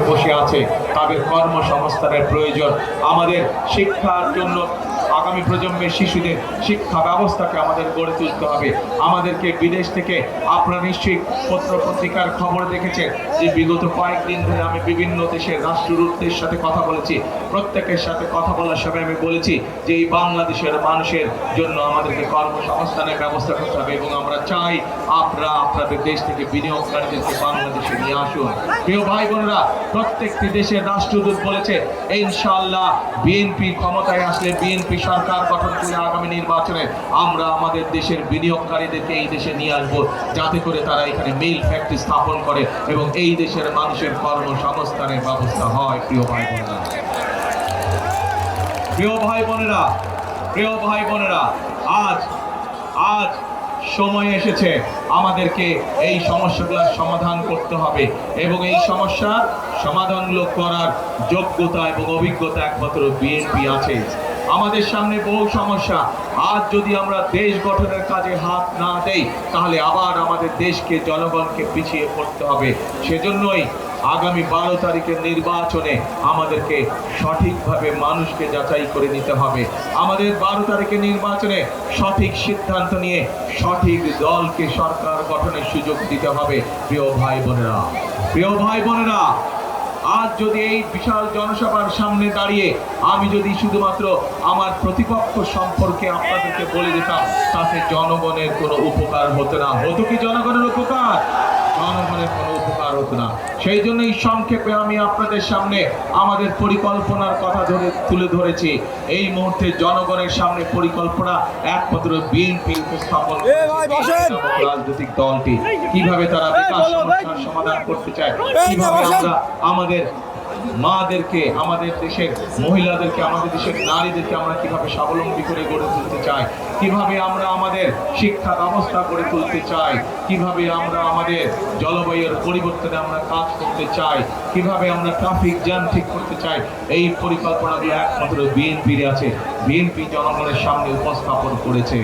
বসে আছে তাদের কর্মসংস্থানের প্রয়োজন। আমাদের শিক্ষার জন্য আগামী প্রজন্মের শিশুদের শিক্ষা ব্যবস্থাকে আমাদের গড়ে তুলতে হবে। আমাদেরকে বিদেশ থেকে, আপনারা নিশ্চয়ই পত্র পত্রিকার খবর দেখেছেন যে বিগত কয়েকদিন ধরে আমি বিভিন্ন দেশের রাষ্ট্রদূতদের সাথে কথা বলেছি। প্রত্যেকের সাথে কথা বলার সময় আমি বলেছি যে এই বাংলাদেশের মানুষের জন্য আমাদেরকে কর্মসংস্থানের ব্যবস্থা করতে হবে এবং আমরা চাই আপনারা আপনাদের দেশ থেকে বিনিয়োগকারীদেরকে বাংলাদেশে নিয়ে আসুন। প্রিয় ভাই বোনেরা, প্রত্যেকটি দেশের রাষ্ট্রদূত বলেছে ইনশাআল্লাহ বিএনপি ক্ষমতায় আসলে, বিএনপি সরকার গঠন করে আগামী নির্বাচনে আমরা আমাদের দেশের বিনিয়োগকারীদেরকে এই দেশে নিয়ে আসবো, যাতে করে তারা এখানে মিল ফ্যাক্টরি স্থাপন করে এবং এই দেশের মানুষের কর্মসংস্থানের ব্যবস্থা হয়। প্রিয় ভাই বোনেরা, প্রিয় ভাই বোনেরা, প্রিয় ভাই বোনেরা, আজ আজ সময় এসেছে আমাদেরকে এই সমস্যাগুলোর সমাধান করতে হবে এবং এই সমস্যার সমাধানগুলো করার যোগ্যতা এবং অভিজ্ঞতা একমাত্র বিএনপি আছে। আমাদের সামনে বহু সমস্যা। আজ যদি আমরা দেশ গঠনের কাজে হাত না দেই তাহলে আবার আমাদের দেশকে, জনগণকে পিছিয়ে পড়তে হবে। সেজন্যই আগামী 12 তারিখের নির্বাচনে আমাদেরকে সঠিকভাবে মানুষকে যাচাই করে নিতে হবে। আমাদের 12 তারিখের নির্বাচনে সঠিক সিদ্ধান্ত নিয়ে সঠিক দলকে সরকার গঠনের সুযোগ দিতে হবে। প্রিয় ভাই বোনেরা, প্রিয় ভাই বোনেরা, আজ যদি এই বিশাল জনসভার সামনে দাঁড়িয়ে আমি যদি শুধুমাত্র আমার প্রতিপক্ষ সম্পর্কে আপনাদেরকে বলে দিতাম, তাতে জনগণের কোনো উপকার হতো না। হতো কি জনগণের উপকার? জনগণের কোনো উপকার হতো না। সেই জন্যই সংক্ষেপে আমি আপনাদের সামনে আমাদের পরিকল্পনার কথা তুলে ধরেছি। এই মুহূর্তে জনগণের সামনে পরিকল্পনা একমাত্র বিএনপি উপস্থাপন, রাজনৈতিক দলটি কিভাবে তারা বিকাশ সমস্যার সমাধান করতে চায়, কিভাবে আমরা আমাদের মাদেরকে, আমাদের দেশের মহিলাদেরকে, আমাদের দেশের নারীদেরকে আমরা কিভাবে স্বাবলম্বী করে গড়ে তুলতে চাই, কিভাবে আমরা আমাদের শিক্ষা ব্যবস্থা গড়ে তুলতে চাই, কিভাবে আমরা আমাদের জলবায়ুর পরিবর্তনে আমরা কাজ করতে চাই, কিভাবে আমরা ট্রাফিক জ্যাম ঠিক করতে চাই, এই পরিকল্পনাগুলো একমাত্র বিএনপির আছে। বিএনপি জনগণের সামনে উপস্থাপন করেছে।